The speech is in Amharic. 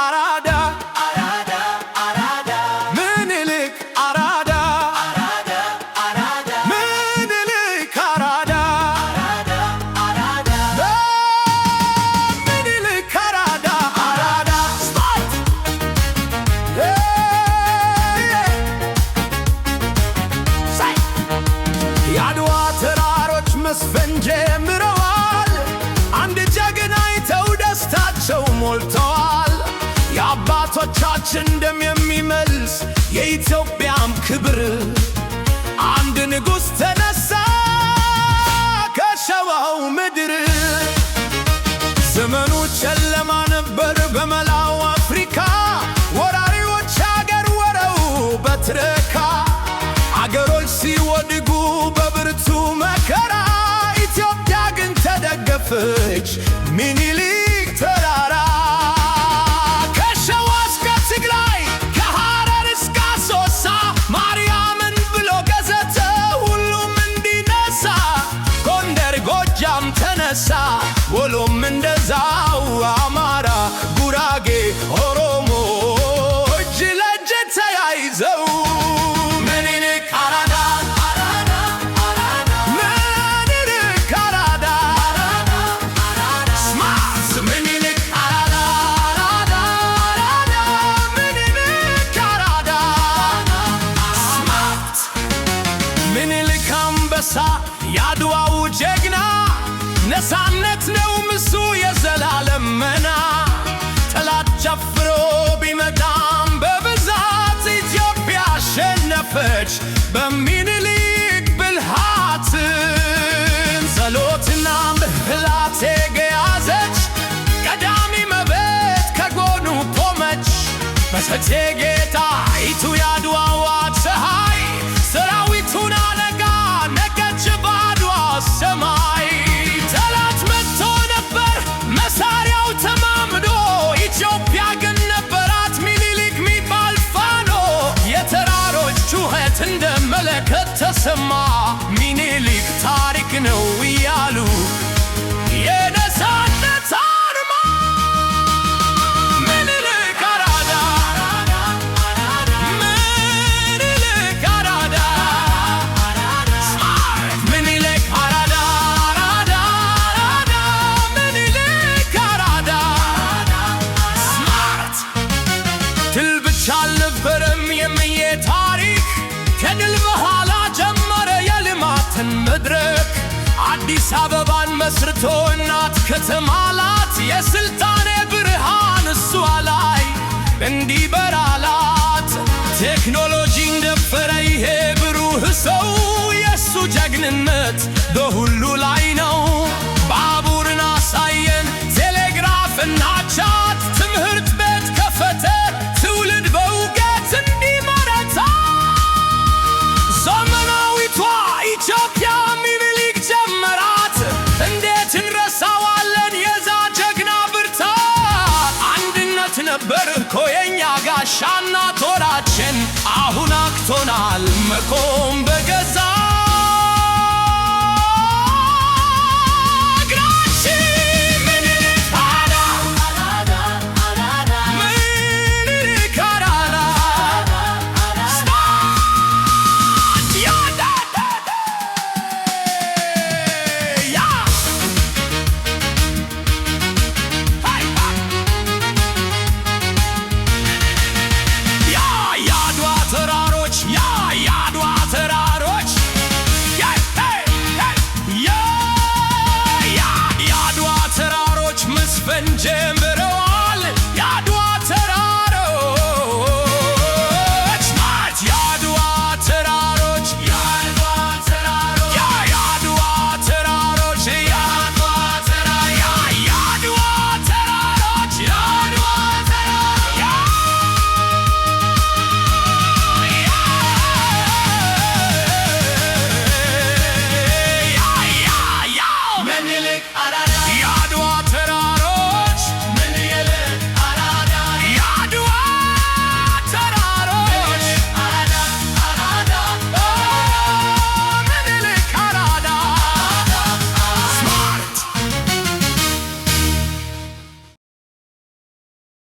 አራዳ ምኒልክ አራዳ ምኒልክ አራዳ ምኒልክ አራዳ የአድዋ ተራሮች መስፈን ጀምረዋል። አንድ ጀግና አይተው ደስታቸው ሞልተዋል። የአባቶቻችን ደም የሚመልስ የኢትዮጵያም ክብር አንድ ንጉሥ ተነሳ ከሸዋው ምድር። ዘመኑ ጨለማ ነበር በመላው አፍሪካ። ወራሪዎች አገር ወረው በትረካ አገሮች ሲወድቁ በብርቱ መከራ ኢትዮጵያ ግን ተደገፈች ምኒልክ ተራራ። ከሸዋ እስከ ትግራይ ከሐረር እስከ አሶሳ ማርያምን ብሎ ገዘተ ሁሉም እንዲነሳ። ጎንደር ጎጃም ተነሳ ወሎም እንደዛው። አማራ ጉራጌ ኦሮሞ እጅ ለእጅ ተያይዘው የአድዋው ጀግና ነፃነት ነው ምሱ የዘላለም መና። ጠላት ጨፍሮ ቢመጣም በብዛት ኢትዮጵያ አሸነፈች በምኒልክ ብልሃት። ጸሎትና ምህላት የያዘች ቀዳሚ መቤት ከጎኑ ቆመች። በእቴጌ ጣይቱ የአድዋዋ ፀሐይ ሰራዊቱን አለቃ ነገች በአድዋ ሰማይ። ጠላት መጥቶ ነበር መሳሪያው ተማምዶ ኢትዮጵያ ግን ነበራት ምኒልክ ሚባል ፋኖ። የተራሮች ጩኸት እንደ መለከት ተሰማ ምኒልክ ታሪክ ነው እያሉ የነፃነት አርማ ምኒልክ አራዳ ምኒልክ አራዳ ምኒልክ አራዳ ምኒልክ አራዳ ስማርት። ድል ብቻ አልነበረም የምዬ ታሪክ ከድል በኋላ ጀመረ የልማትን መድረክ። አዲስ አበባን መስርቶ እናት ከተማላት የስልጣኔ ብርሃን እሷ ላይ እንዲበራላት። ቴክኖሎጂን ደፈረ ይሄ ብሩህ ሰው የሱ ጀግንነት በሁሉ ላይ ነው። ባቡርን አሳየን ቴሌግራፍና ቻት ትምህርት ቤት ከፈተ ትውልድ በእውቀት እንዲመረታ። ዘመናዊቷ ኢትዮጵያ ምኒልክ ጀመራት እንዴት እንረሳዋለን የዛ ጀግና ብርታት። አንድነት ነበር እኮ የኛ ጋሻና ጦራችን አሁን አቅቶናል መቆም በገዛ